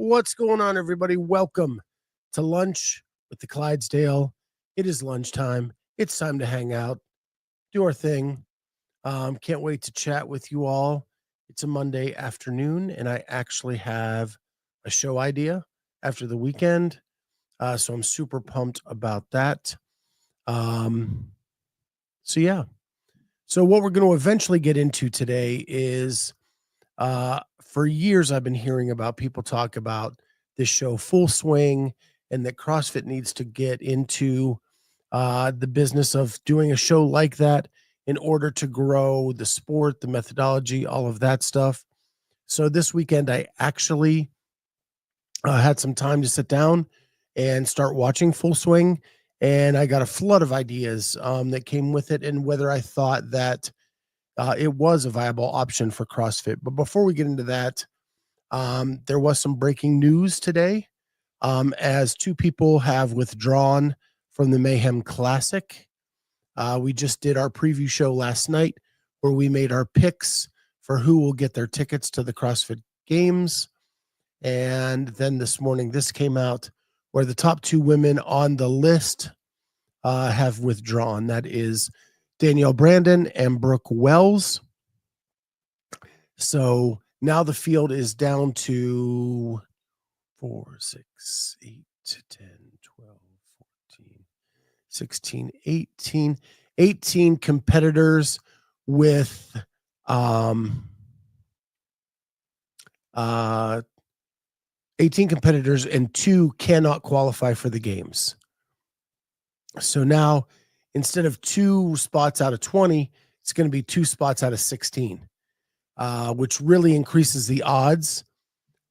What's going on, everybody? Welcome to Lunch with the Clydesdale. It is lunchtime. It's time to hang out, do our thing. Can't wait to chat with you all. It's a Monday afternoon, and I actually have a show idea after the weekend. So I'm super pumped about that. Yeah. So what we're going to eventually get into today is for years, I've been hearing about people talk about this show Full Swing and that CrossFit needs to get into the business of doing a show like that in order to grow the sport, the methodology, all of that stuff. So this weekend, I actually had some time to sit down and start watching Full Swing. And I got a flood of ideas that came with it, and whether I thought that it was a viable option for CrossFit. But before we get into that, there was some breaking news today as two people have withdrawn from the Mayhem Classic. We just did our preview show last night where we made our picks for who will get their tickets to the CrossFit Games. And then this morning, this came out where the top two women on the list have withdrawn. That is Danielle Brandon and Brooke Wells. So now the field is down to 4, 6, 8, 10, 12, 14, 16, 18 competitors with 18 competitors, and 2 cannot qualify for the games. So now, instead of 2 spots out of 20, it's going to be 2 spots out of 16, which really increases the odds.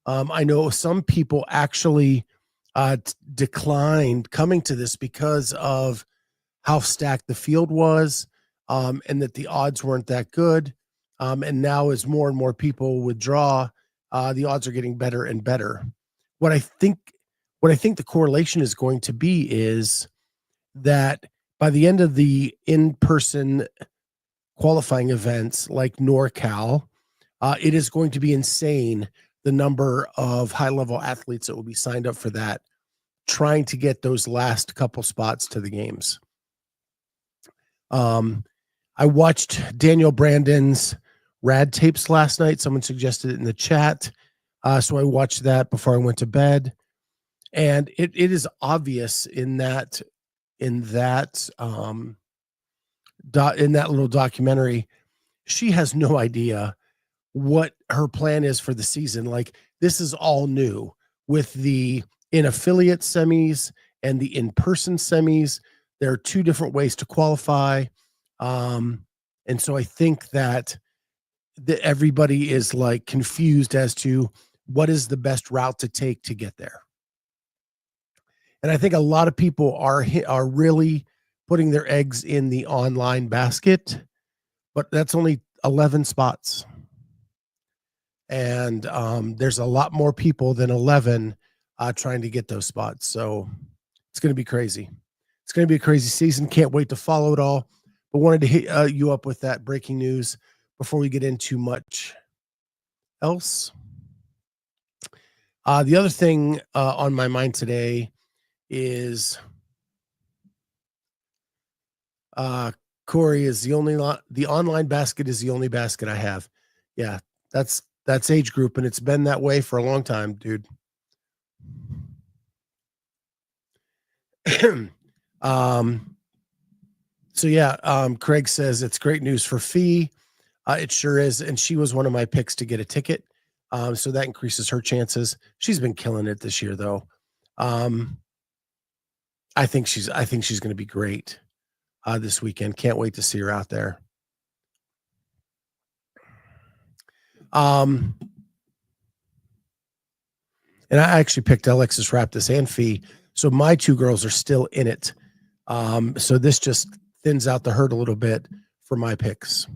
I know some people actually declined coming to this because of how stacked the field was, and that the odds weren't that good. And now, as more and more people withdraw, the odds are getting better and better. What I think the correlation is going to be is that by the end of the in-person qualifying events like NorCal, it is going to be insane the number of high-level athletes that will be signed up for that, trying to get those last couple spots to the games. I watched Daniel Brandon's rad tapes last night. Someone suggested it in the chat. So I watched that before I went to bed. And it is obvious in that little documentary, she has no idea what her plan is for the season. Like, this is all new with the in-affiliate semis and the in-person semis. There are 2 different ways to qualify. And so I think that everybody is like confused as to what is the best route to take to get there. And I think a lot of people are really putting their eggs in the online basket, but that's only 11 spots. And there's a lot more people than 11 trying to get those spots. So it's going to be crazy. It's going to be a crazy season. Can't wait to follow it all. But wanted to hit you up with that breaking news before we get into much else. The other thing on my mind today is Corey is the online basket is the only basket I have. Yeah, that's age group, and it's been that way for a long time, dude. Craig says it's great news for Fee. It sure is, and she was one of my picks to get a ticket. So that increases her chances. She's been killing it this year, though. I think she's going to be great this weekend. Can't wait to see her out there. And I actually picked Alexis Raptis and Fee, so my 2 girls are still in it. So this just thins out the herd a little bit for my picks.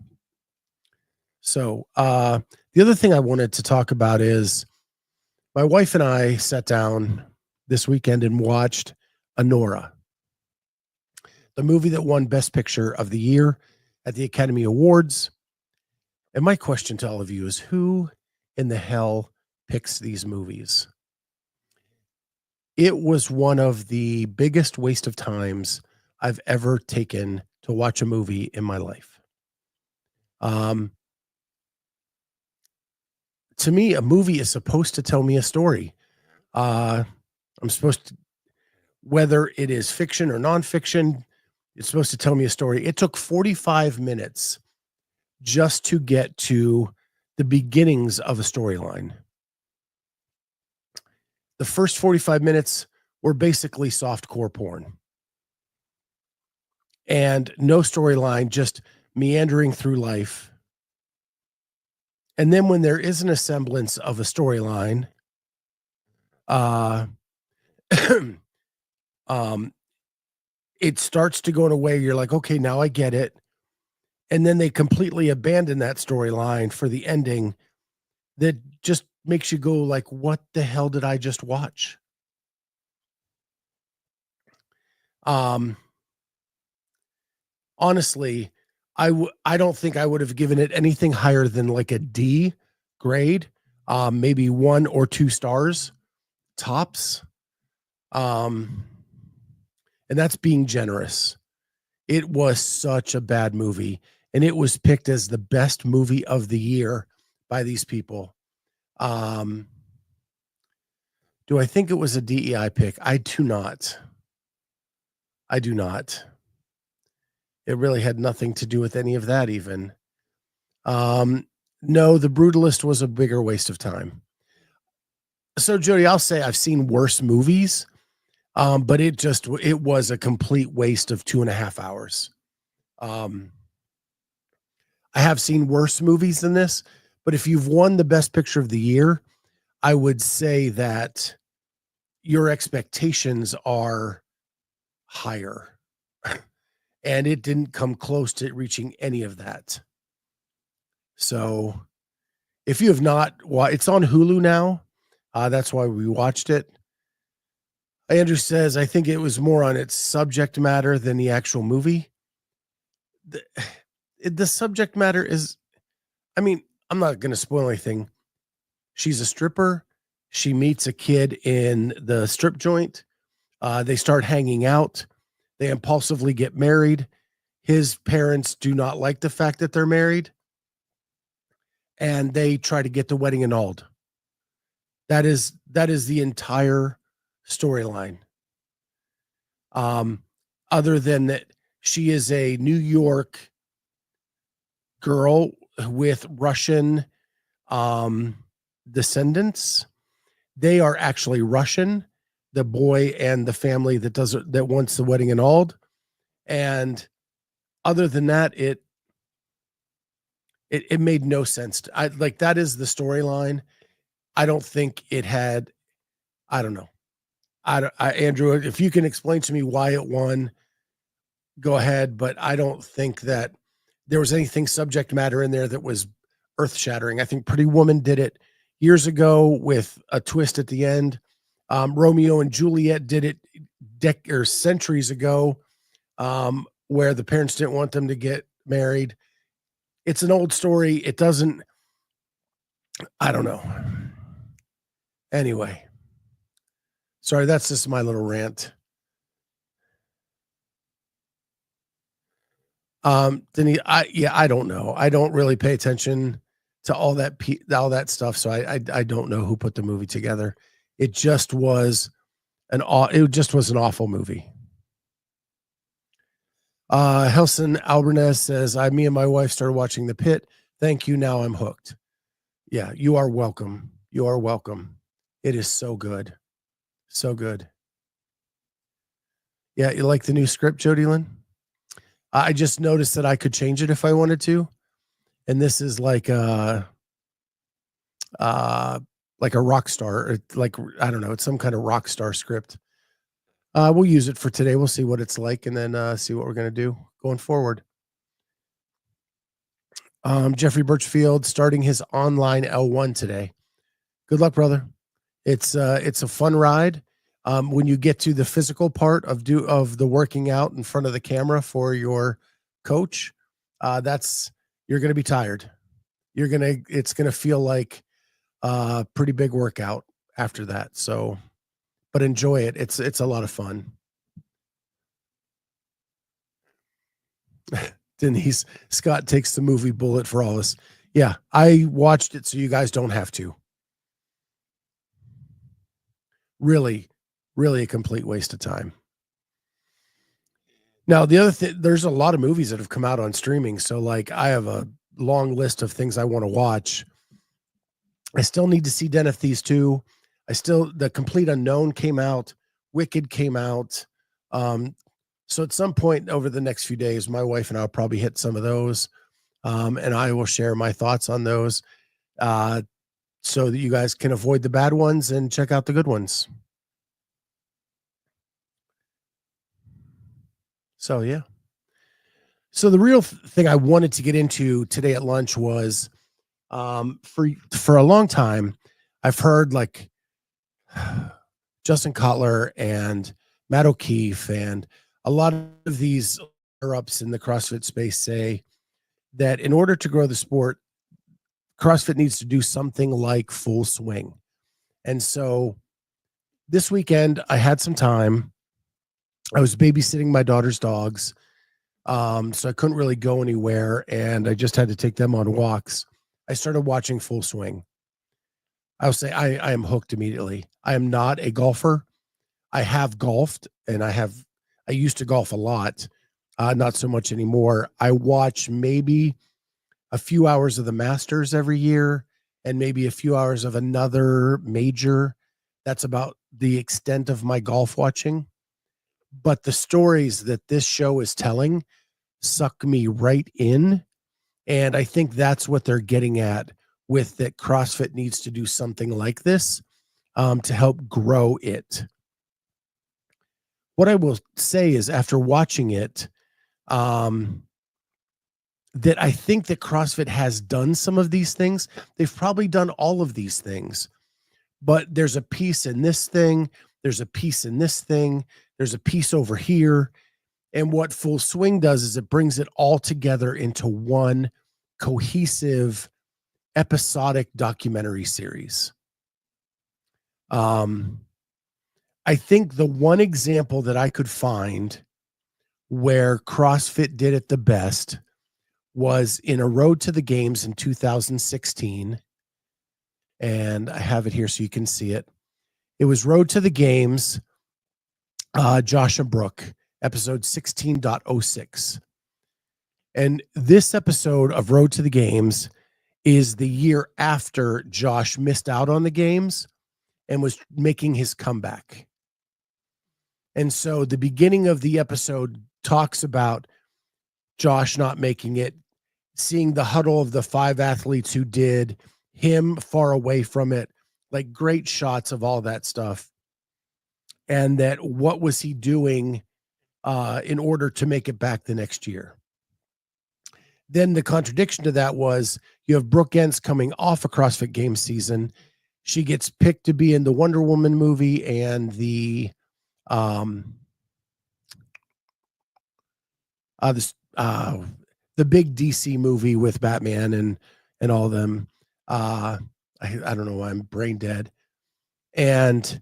So the other thing I wanted to talk about is my wife and I sat down this weekend and watched Anora, the movie that won Best Picture of the Year at the Academy Awards. And my question to all of you is, who in the hell picks these movies? It was one of the biggest waste of times I've ever taken to watch a movie in my life. Um, to me, a movie is supposed to tell me a story. Uh, I'm supposed to, whether it is fiction or nonfiction, it's supposed to tell me a story. It took 45 minutes just to get to the beginnings of a storyline. The first 45 minutes were basically softcore porn and no storyline, just meandering through life. And then when there isn't a semblance of a storyline, uh, um, it starts to go in a way you're like, okay, now I get it. And then they completely abandon that storyline for the ending that just makes you go like, what the hell did I just watch? Um, honestly, I don't think I would have given it anything higher than like a D grade, maybe 1 or 2 stars tops. Um, and that's being generous. It was such a bad movie, and it was picked as the best movie of the year by these people. Um, do I think it was a DEI pick? I do not. I do not. It really had nothing to do with any of that even. Um, no, The Brutalist was a bigger waste of time. So Jody, I'll say I've seen worse movies, but it was a complete waste of 2.5 hours. Um, I have seen worse movies than this, but if you've won the best picture of the year, I would say that your expectations are higher. And it didn't come close to reaching any of that. So if you have not, it's on Hulu now. That's why we watched it. Andrew says, I think it was more on its subject matter than the actual movie. The, the subject matter is, I mean, I'm not going to spoil anything. She's a stripper. She meets a kid in the strip joint. They start hanging out. They impulsively get married. His parents do not like the fact that they're married, and they try to get the wedding annulled. That is the entire storyline. Um, other than that, she is a New York girl with Russian um, descendants. They are actually Russian. The boy and the family that wants the wedding annulled, and other than that, it made no sense. I like that is the storyline. I don't think it had. I don't know. Andrew, if you can explain to me why it won, go ahead. But I don't think that there was anything subject matter in there that was earth shattering. I think Pretty Woman did it years ago with a twist at the end. Romeo and Juliet did it centuries ago, where the parents didn't want them to get married. It's an old story. It doesn't. I don't know. Anyway, sorry, that's just my little rant. Denise, I don't know. I don't really pay attention to all that stuff, so I don't know who put the movie together. It just was it just was an awful movie. Helson Albernez says, me and my wife started watching The Pit. Thank you. Now I'm hooked. Yeah, you are welcome. You are welcome. It is so good. So good. Yeah, you like the new script, Jody Lynn? I just noticed that I could change it if I wanted to. And this is like a rock star, like, I don't know, it's some kind of rock star script. We'll use it for today. We'll see what it's like and then see what we're going to do going forward. Jeffrey Birchfield starting his online L1 today. Good luck, brother. It's a fun ride. When you get to the physical part of the working out in front of the camera for your coach, you're going to be tired. It's going to feel like a pretty big workout after that. So but enjoy it. It's a lot of fun. Denise Scott takes the movie bullet for all us. Yeah, I watched it so you guys don't have to. Really, really a complete waste of time. Now, the other thing, there's a lot of movies that have come out on streaming. So, like, I have a long list of things I want to watch. I still need to see Den of Thieves 2. The Complete Unknown came out, Wicked came out. So at some point over the next few days, my wife and I'll probably hit some of those. And I will share my thoughts on those uh, so that you guys can avoid the bad ones and check out the good ones. So, yeah. So the real thing I wanted to get into today at lunch was for a long time, I've heard like Justin Kotler and Matt O'Keefe and a lot of these ups in the CrossFit space say that in order to grow the sport, CrossFit needs to do something like Full Swing. And so this weekend, I had some time. I was babysitting my daughter's dogs. So I couldn't really go anywhere, and I just had to take them on walks. I started watching Full Swing. I'll say I am hooked immediately. I am not a golfer. I have golfed, and I used to golf a lot, not so much anymore. I watch maybe a few hours of the Masters every year and maybe a few hours of another major. That's about the extent of my golf watching. But the stories that this show is telling suck me right in. And I think that's what they're getting at with that CrossFit needs to do something like this to help grow it. What I will say is after watching it, that I think that CrossFit has done some of these things. They've probably done all of these things, but there's a piece in this thing. There's a piece in this thing. There's a piece over here. And what Full Swing does is it brings it all together into one cohesive episodic documentary series. I think the one example that I could find where CrossFit did it the best was in A Road to the Games in 2016. And I have it here so you can see it. It was Road to the Games, Josh and Brooke, episode 16.06. And this episode of Road to the Games is the year after Josh missed out on the games and was making his comeback. And so the beginning of the episode talks about Josh not making it, seeing the huddle of the 5 athletes who did, him far away from it, like great shots of all that stuff. And that what was he doing in order to make it back the next year? Then the contradiction to that was you have Brooke Entz coming off a CrossFit Games season. She gets picked to be in the Wonder Woman movie and the the big DC movie with Batman and all of them. I don't know why I'm brain dead. And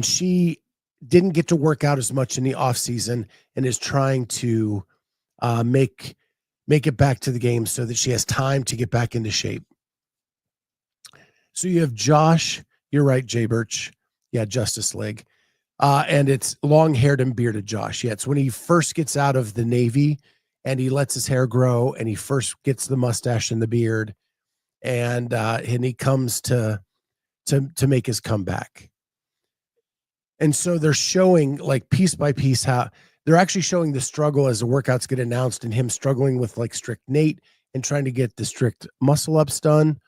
she didn't get to work out as much in the off season and is trying to make it back to the game so that she has time to get back into shape. So you have Josh, you're right, Jay Birch. Yeah, Justice League. And it's long-haired and bearded Josh. Yeah, it's when he first gets out of the Navy and he lets his hair grow and he first gets the mustache and the beard and he comes to make his comeback. And so they're showing like piece by piece how they're actually showing the struggle as the workouts get announced and him struggling with like strict Nate and trying to get the strict muscle ups done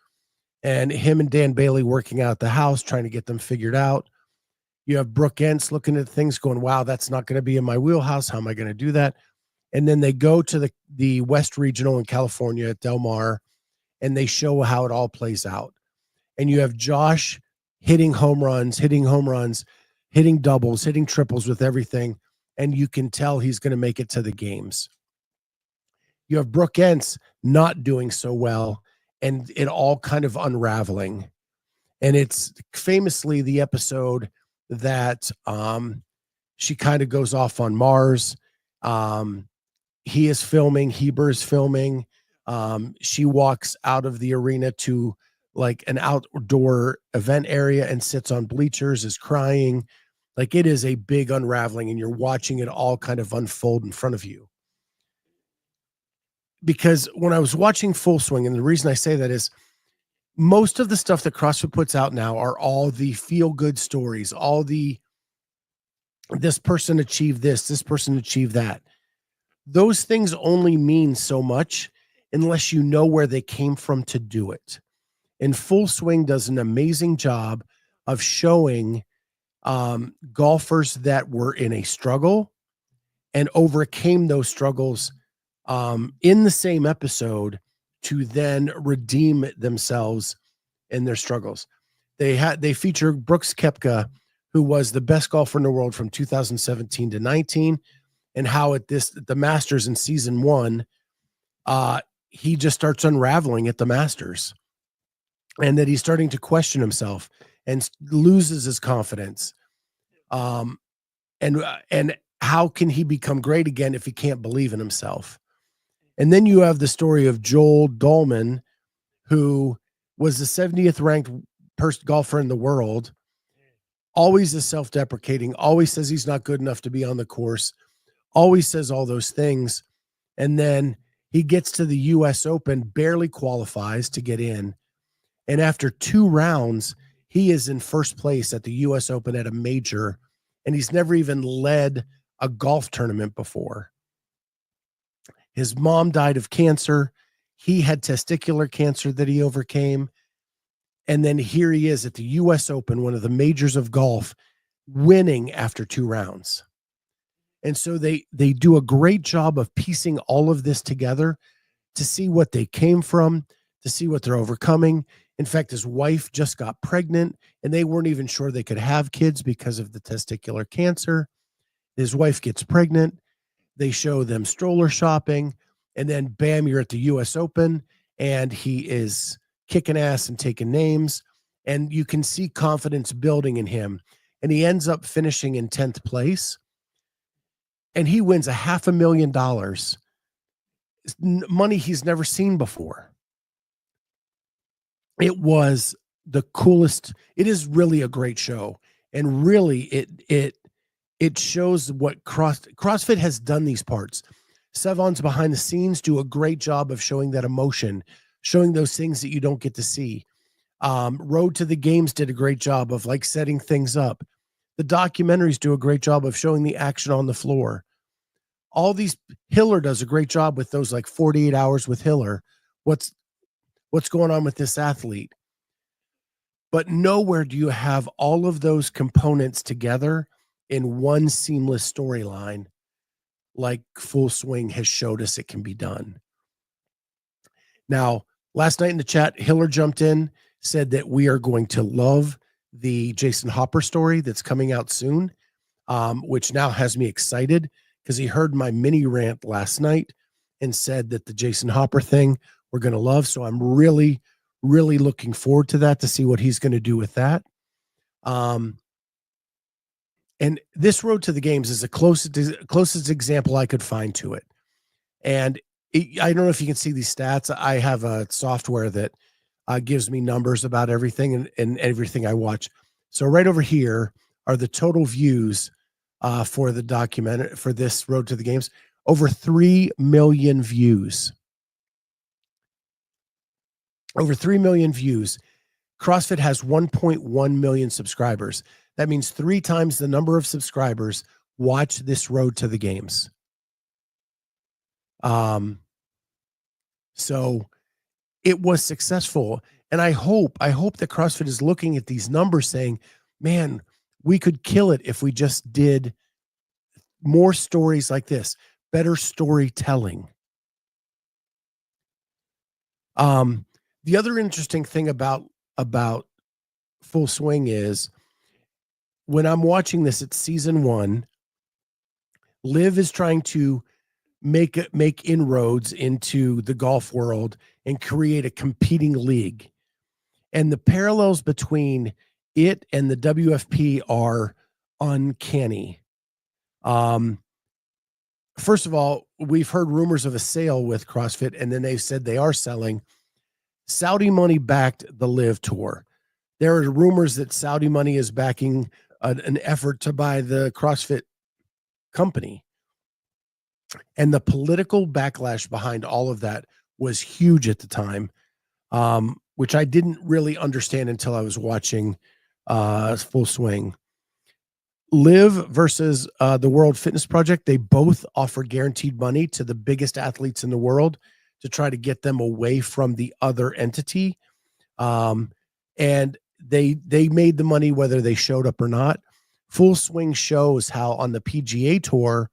and him and Dan Bailey working out the house, trying to get them figured out. You have Brooke Entz looking at things going, wow, that's not going to be in my wheelhouse. How am I going to do that? And then they go to the West Regional in California at Del Mar and they show how it all plays out. And you have Josh hitting home runs, hitting doubles, hitting triples with everything. And you can tell he's going to make it to the games. You have Brooke Entz not doing so well and it all kind of unraveling. And it's famously the episode that she kind of goes off on Mars. Um, he is filming, Heber is filming. She walks out of the arena to like an outdoor event area and sits on bleachers, is crying. Like it is a big unraveling, and you're watching it all kind of unfold in front of you. Because when I was watching Full Swing, and the reason I say that is most of the stuff that CrossFit puts out now are all the feel good stories, all the this person achieved this person achieved that. Those things only mean so much unless you know where they came from to do it. And Full Swing does an amazing job of showing golfers that were in a struggle and overcame those struggles in the same episode to then redeem themselves in their struggles. They feature Brooks Koepka, who was the best golfer in the world from 2017 to 19, and how at the Masters in season 1, he just starts unraveling at the Masters, and that he's starting to question himself and loses his confidence. And how can he become great again if he can't believe in himself? And then you have the story of Joel Dolman, who was the 70th ranked golfer in the world, always is self-deprecating, always says he's not good enough to be on the course, always says all those things. And then he gets to the US Open, barely qualifies to get in. And after 2 rounds, he is in first place at the US Open at a major, and he's never even led a golf tournament before. His mom died of cancer. He had testicular cancer that he overcame. And then here he is at the US Open, one of the majors of golf, winning after 2 rounds. And so they do a great job of piecing all of this together to see what they came from, to see what they're overcoming. In fact, his wife just got pregnant, and they weren't even sure they could have kids because of the testicular cancer. His wife gets pregnant. They show them stroller shopping, and then bam, you're at the US Open, and he is kicking ass and taking names, and you can see confidence building in him. And he ends up finishing in 10th place, and he wins $500,000, money he's never seen before. It was the coolest. It is really a great show, and really it shows what CrossFit has done these parts. Sevon's behind the scenes do a great job of showing that emotion, showing those things that you don't get to see. Road to the Games did a great job of like setting things up. The documentaries do a great job of showing the action on the floor. All these, Hiller does a great job with those like 48 hours with Hiller. What's going on with this athlete? But nowhere do you have all of those components together in one seamless storyline like Full Swing has showed us it can be done. Now, last night in the chat, Hiller jumped in, said that we are going to love the Jason Hopper story that's coming out soon, which now has me excited because he heard my mini rant last night and said that the Jason Hopper thing we're going to love. So I'm really, really looking forward to that, to see what he's going to do with that. And this Road to the Games is the closest example I could find to it. And I don't know if you can see these stats. I have a software that gives me numbers about everything and everything I watch. So right over here are the total views for the documentary, for this Road to the Games. Over 3 million views. Over 3 million views. CrossFit has 1.1 million subscribers. That means 3 times the number of subscribers watch this Road to the Games. So it was successful. And I hope that CrossFit is looking at these numbers saying, man, we could kill it if we just did more stories like this, better storytelling. The other interesting thing about Full Swing is when I'm watching this, it's season 1. Liv is trying to make inroads into the golf world and create a competing league. And the parallels between it and the WFP are uncanny. First of all, we've heard rumors of a sale with CrossFit, and then they've said they are selling. Saudi money backed the Live Tour. There are rumors that Saudi money is backing an effort to buy the CrossFit company. And the political backlash behind all of that was huge at the time, which I didn't really understand until I was watching Full Swing. Live versus the World Fitness Project, they both offer guaranteed money to the biggest athletes in the world to try to get them away from the other entity. And they made the money whether they showed up or not. Full Swing shows how on the PGA Tour,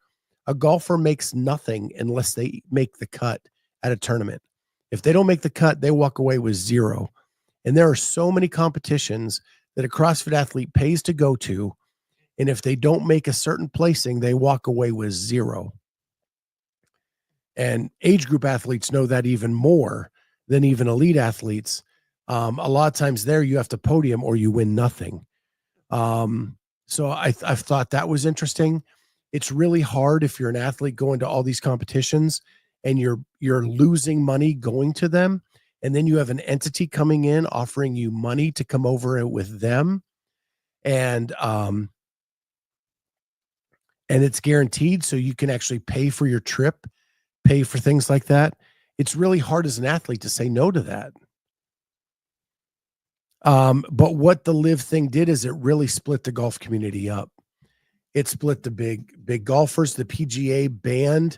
a golfer makes nothing unless they make the cut at a tournament. If they don't make the cut, they walk away with zero. And there are so many competitions that a CrossFit athlete pays to go to, and if they don't make a certain placing, they walk away with zero. And age group athletes know that even more than even elite athletes. A lot of times there you have to podium or you win nothing. So I've thought that was interesting. It's really hard if you're an athlete going to all these competitions and you're losing money going to them. And then you have an entity coming in offering you money to come over with them. And it's guaranteed, so you can actually pay for your trip, pay for things like that. It's really hard as an athlete to say no to that. But what the Live thing did is it really split the golf community up. It split the big golfers. The PGA banned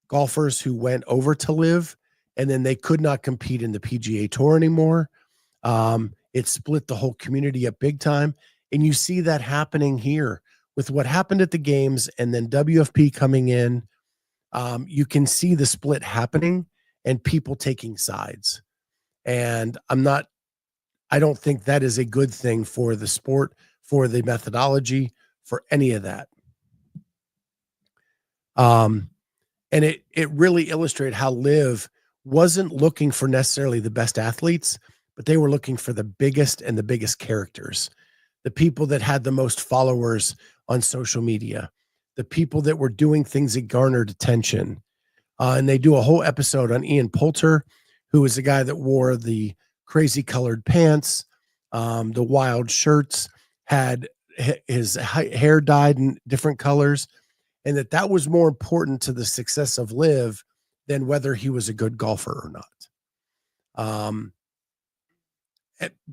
golfers who went over to Live, and then they could not compete in the PGA Tour anymore. It split the whole community up big time. And you see that happening here with what happened at the games and then WFP coming in. You can see the split happening and people taking sides. And I don't think that is a good thing for the sport, for the methodology, for any of that. And it really illustrated how Live wasn't looking for necessarily the best athletes, but they were looking for the biggest and the biggest characters, the people that had the most followers on social media, the people that were doing things that garnered attention. And they do a whole episode on Ian Poulter, who was the guy that wore the crazy colored pants, the wild shirts, had his hair dyed in different colors, and that was more important to the success of Live than whether he was a good golfer or not.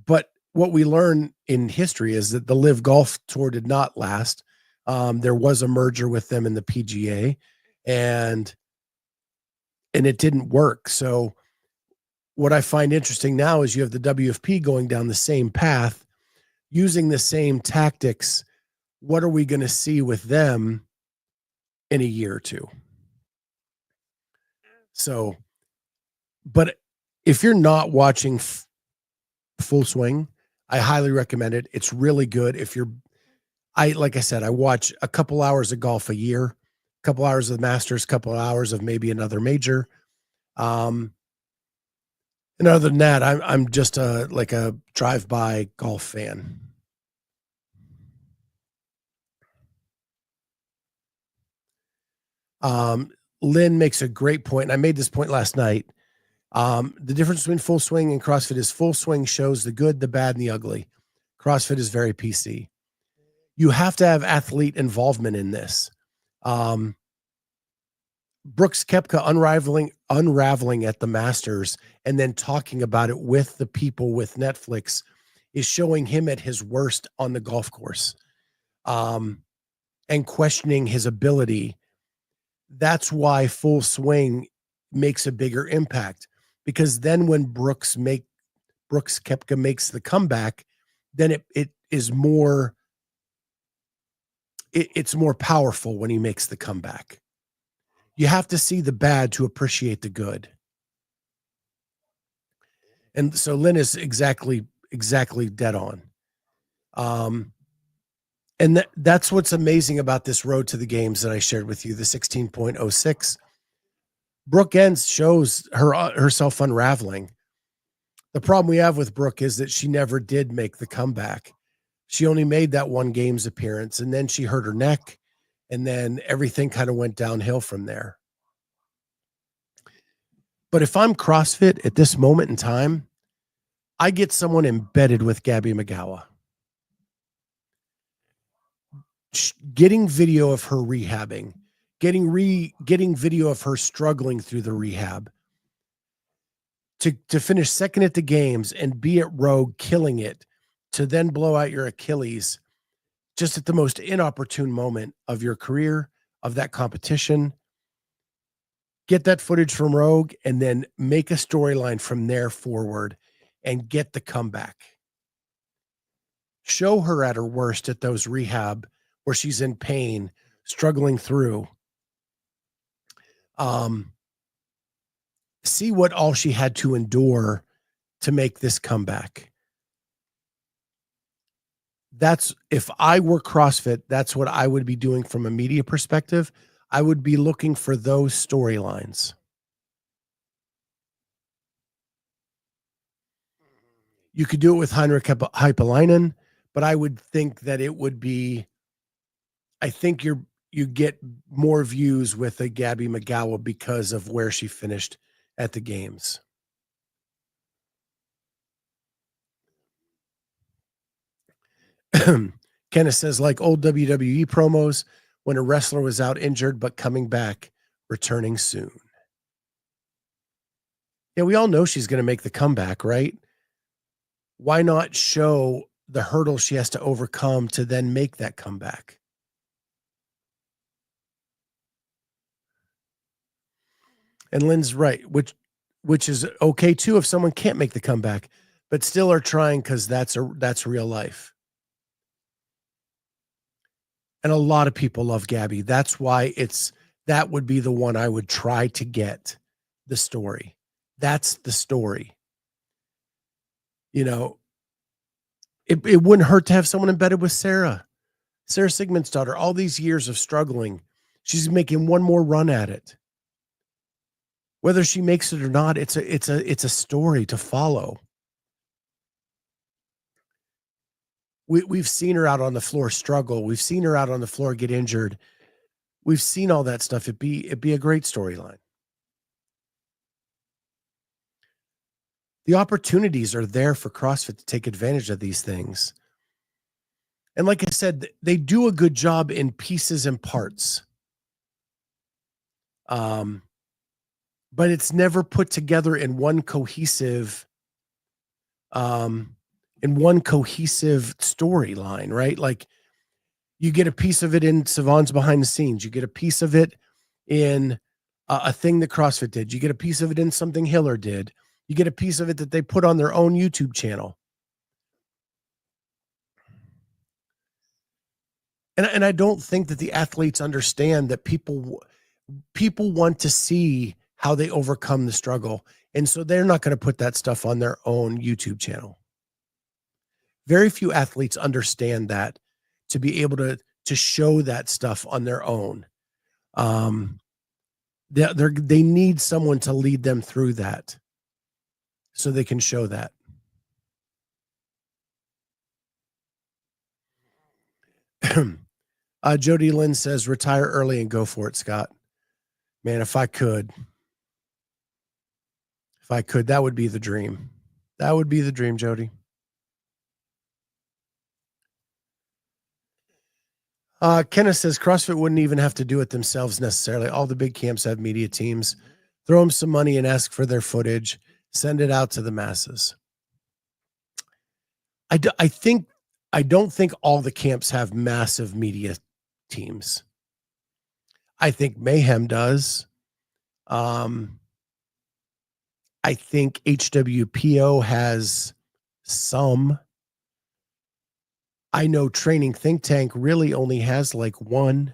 But what we learn in history is that the Live Golf Tour did not last. There was a merger with them in the PGA, and it didn't work. So what I find interesting now is you have the WFP going down the same path, using the same tactics. What are we going to see with them in a year or two? So, but if you're not watching Full Swing, I highly recommend it. It's really good. Like I said, I watch a couple hours of golf a year, a couple hours of the Masters, a couple hours of maybe another major. And other than that, I'm just like a drive-by golf fan. Lynn makes a great point, and I made this point last night. The difference between Full Swing and CrossFit is Full Swing shows the good, the bad, and the ugly. CrossFit is very PC. You have to have athlete involvement in this. Brooks Koepka unraveling at the Masters and then talking about it with the people with Netflix is showing him at his worst on the golf course, and questioning his ability. That's why Full Swing makes a bigger impact, because then when Brooks Koepka makes the comeback, then it is more, it's more powerful when he makes the comeback. You have to see the bad to appreciate the good. And so Lynn is exactly dead on. And that's what's amazing about this road to the games that I shared with you, the 16.06. Brooke Ends shows herself unraveling. The problem we have with Brooke is that she never did make the comeback. She only made that one games appearance, and then she hurt her neck, and then everything kind of went downhill from there. But if I'm CrossFit at this moment in time, I get someone embedded with Gabby McGowan, getting video of her rehabbing, getting video of her struggling through the rehab, to finish second at the games and be at Rogue killing it, to then blow out your Achilles just at the most inopportune moment of your career, of that competition. Get that footage from Rogue and then make a storyline from there forward and get the comeback. Show her at her worst at those rehab where she's in pain, struggling through. See what all she had to endure to make this comeback. That's, if I were CrossFit, that's what I would be doing from a media perspective. I would be looking for those storylines. You could do it with Heinrich Hypolainen, but I would think that it would be, I think you get more views with a Gabby McGowan because of where she finished at the games. Kenneth says, like old WWE promos when a wrestler was out injured but coming back, returning soon. Yeah, we all know she's going to make the comeback, right? Why not show the hurdle she has to overcome to then make that comeback? And Lynn's right, which is okay too if someone can't make the comeback, but still are trying because that's real life. And a lot of people love Gabby. That's why that would be the one I would try to get the story. That's the story. You know, it wouldn't hurt to have someone embedded with Sarah Sigmund's daughter, all these years of struggling. She's making one more run at it. Whether she makes it or not, it's a story to follow. We've seen her out on the floor struggle. We've seen her out on the floor get injured. We've seen all that stuff. It'd be a great storyline. The opportunities are there for CrossFit to take advantage of these things. And like I said, they do a good job in pieces and parts. But it's never put together in one cohesive storyline, right? Like you get a piece of it in Savon's behind the scenes. You get a piece of it in a thing that CrossFit did. You get a piece of it in something Hiller did. You get a piece of it that they put on their own YouTube channel. And I don't think that the athletes understand that people want to see how they overcome the struggle. And so they're not going to put that stuff on their own YouTube channel. Very few athletes understand that, to be able to show that stuff on their own. They need someone to lead them through that so they can show that. Jody Lynn says, retire early and go for it, Scott. Man, if I could, that would be the dream. That would be the dream, Jody. Kenneth says CrossFit wouldn't even have to do it themselves necessarily. All the big camps have media teams. Throw them some money and ask for their footage. Send it out to the masses. I don't think all the camps have massive media teams. I think Mayhem does. I think HWPO has some. I know Training Think Tank really only has like one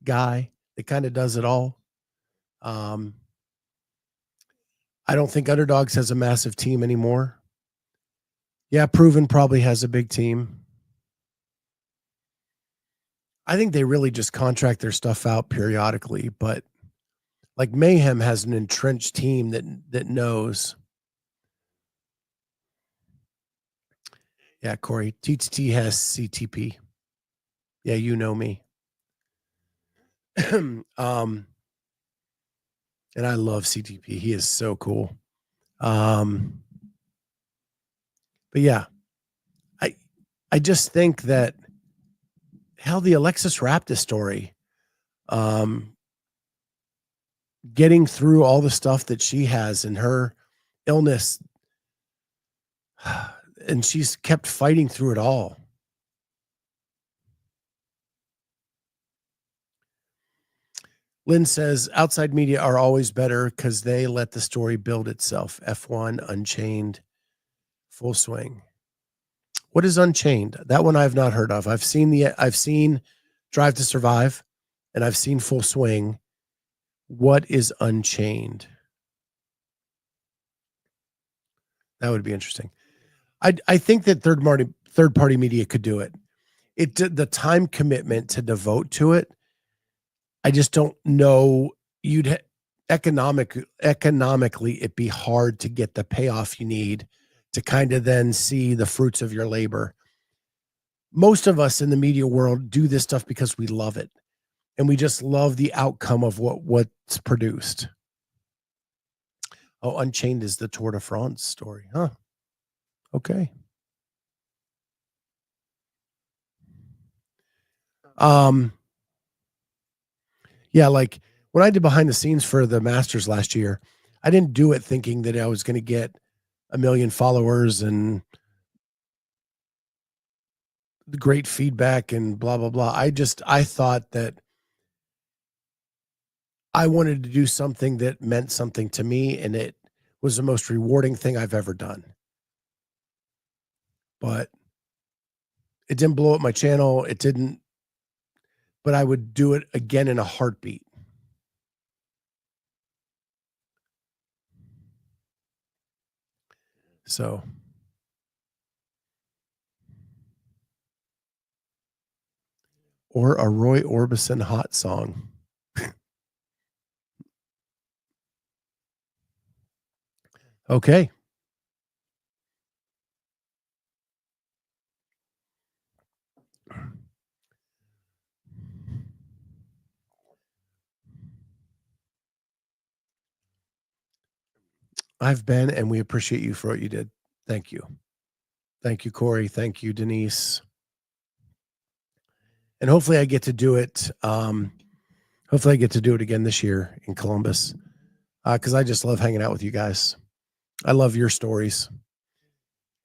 guy that kind of does it all. I don't think Underdogs has a massive team anymore. Yeah, Proven probably has a big team. I think they really just contract their stuff out periodically, but like Mayhem has an entrenched team that knows. Yeah, Corey. TTT has CTP. Yeah, you know me. um, and I love CTP. He is so cool. Um, but yeah, I I just think that hell, the Alexis Raptis story, um, getting through all the stuff that she has in her illness, and she's kept fighting through it all. Lynn says outside media are always better because they let the story build itself. F1, Unchained, Full Swing. What is Unchained? That one I've not heard of. I've seen Drive to Survive, and I've seen Full Swing. What is Unchained? That would be interesting. I think that third party media could do it. The time commitment to devote to it. I just don't know. Economically it'd be hard to get the payoff you need to kind of then see the fruits of your labor. Most of us in the media world do this stuff because we love it, and we just love the outcome of what's produced. Oh, Unchained is the Tour de France story, huh? Okay. Um, yeah, like when I did behind the scenes for the Masters last year, I didn't do it thinking that I was going to get a million followers and great feedback and blah blah blah. I thought that I wanted to do something that meant something to me, and it was the most rewarding thing I've ever done. But it didn't blow up my channel. It didn't, but I would do it again in a heartbeat. So, or a Roy Orbison hot song. Okay. I've been, and we appreciate you for what you did. Thank you. Thank you, Corey. Thank you, Denise. And hopefully I get to do it. Hopefully I get to do it again this year in Columbus. Because I just love hanging out with you guys. I love your stories.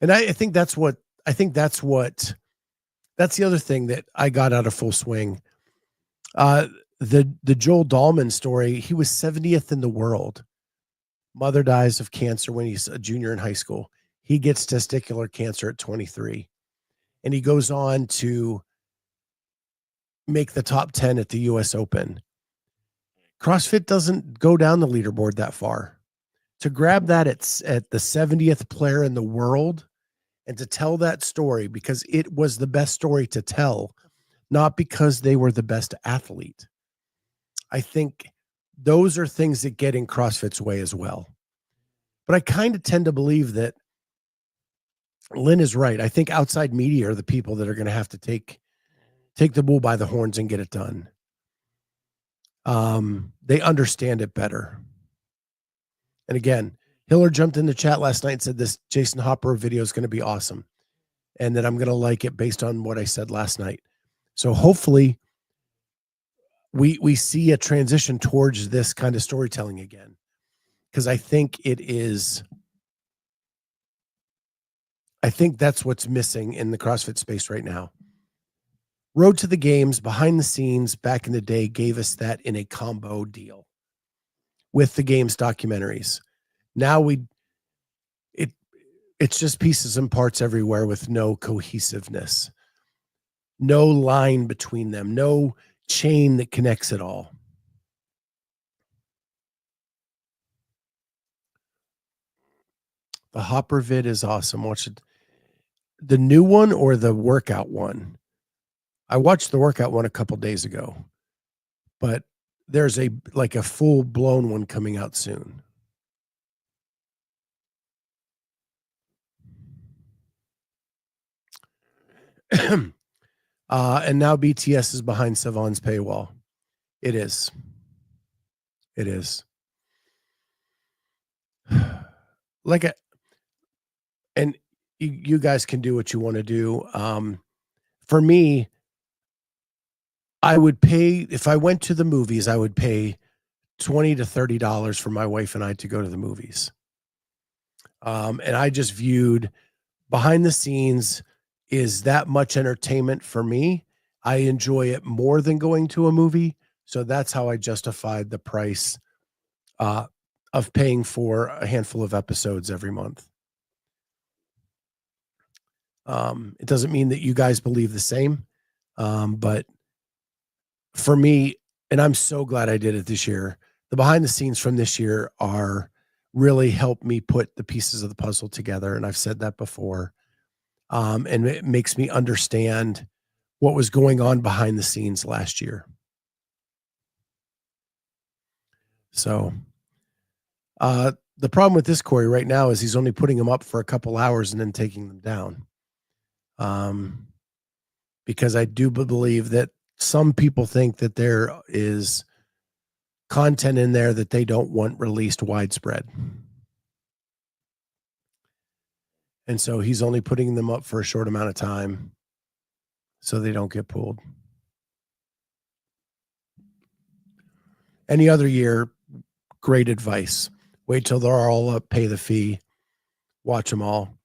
And I think that's what that's the other thing that I got out of Full Swing. The Joel Dahlman story, he was 70th in the world. Mother dies of cancer when he's a junior in high school. He gets testicular cancer at 23. And he goes on to make the top 10 at the US Open. CrossFit doesn't go down the leaderboard that far. To grab that at the 70th player in the world and to tell that story because it was the best story to tell, not because they were the best athlete. I think those are things that get in CrossFit's way as well. But I kind of tend to believe that Lynn is right. I think outside media are the people that are going to have to take the bull by the horns and get it done. They understand it better. And again, Hiller jumped in the chat last night and said this Jason Hopper video is going to be awesome and that I'm going to like it based on what I said last night. So hopefully we see a transition towards this kind of storytelling again, because I think that's what's missing in the CrossFit space right now. Road to the Games, behind the scenes back in the day, gave us that in a combo deal with the games documentaries. Now it's just pieces and parts everywhere with no cohesiveness, no line between them, no chain that connects it all. The Hopper vid is awesome. Watch it. The new one or the workout one? I watched the workout one a couple days ago, but there's a full blown one coming out soon. And now BTS is behind Savon's paywall. It is. It is. Like a, and you guys can do what you want to do. For me, I would pay, if I went to the movies, I would pay $20 to $30 for my wife and I to go to the movies. And I just viewed behind the scenes is that much entertainment for me. I enjoy it more than going to a movie. So that's how I justified the price of paying for a handful of episodes every month. It doesn't mean that you guys believe the same. But for me, and I'm so glad I did it this year, the behind the scenes from this year are really helped me put the pieces of the puzzle together. And I've said that before. And it makes me understand what was going on behind the scenes last year. So, the problem with this Corey right now is he's only putting them up for a couple hours and then taking them down. Because I do believe that some people think that there is content in there that they don't want released widespread. And so he's only putting them up for a short amount of time so they don't get pulled. Any other year, great advice. Wait till they're all up, pay the fee, watch them all.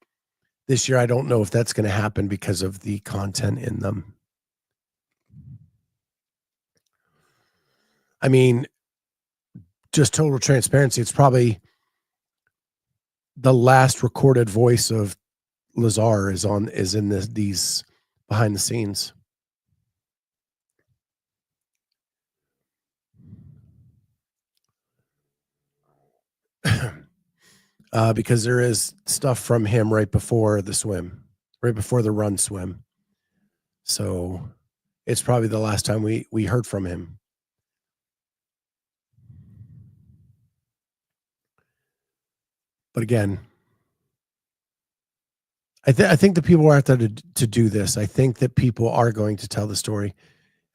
This year, I don't know if that's going to happen because of the content in them. I mean, just total transparency, it's probably the last recorded voice of Lazar is in these behind the scenes. Because there is stuff from him right before the run swim. So it's probably the last time we heard from him. But again, I think the people are out there to do this. I think that people are going to tell the story,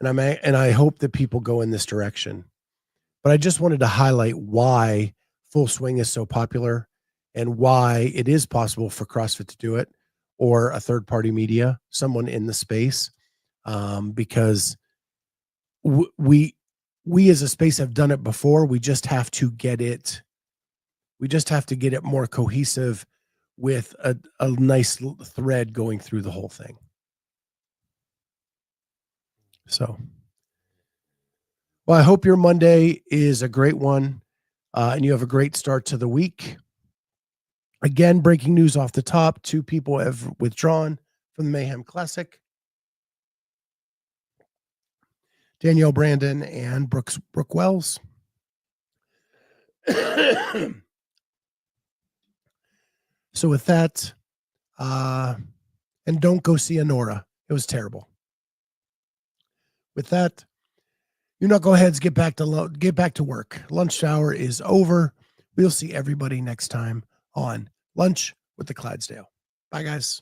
and I hope that people go in this direction. But I just wanted to highlight why Full Swing is so popular and why it is possible for CrossFit to do it or a third party media, someone in the space, because we as a space have done it before. We just have to get it. We just have to get it more cohesive with a nice thread going through the whole thing. So, well, I hope your Monday is a great one and you have a great start to the week. Again, breaking news off the top. 2 people have withdrawn from the Mayhem Classic. Danielle Brandon and Brooke Wells. So with that, and don't go see Honora. It was terrible. With that, you knuckleheads get back to work. Lunch hour is over. We'll see everybody next time on Lunch with the Clydesdale. Bye, guys.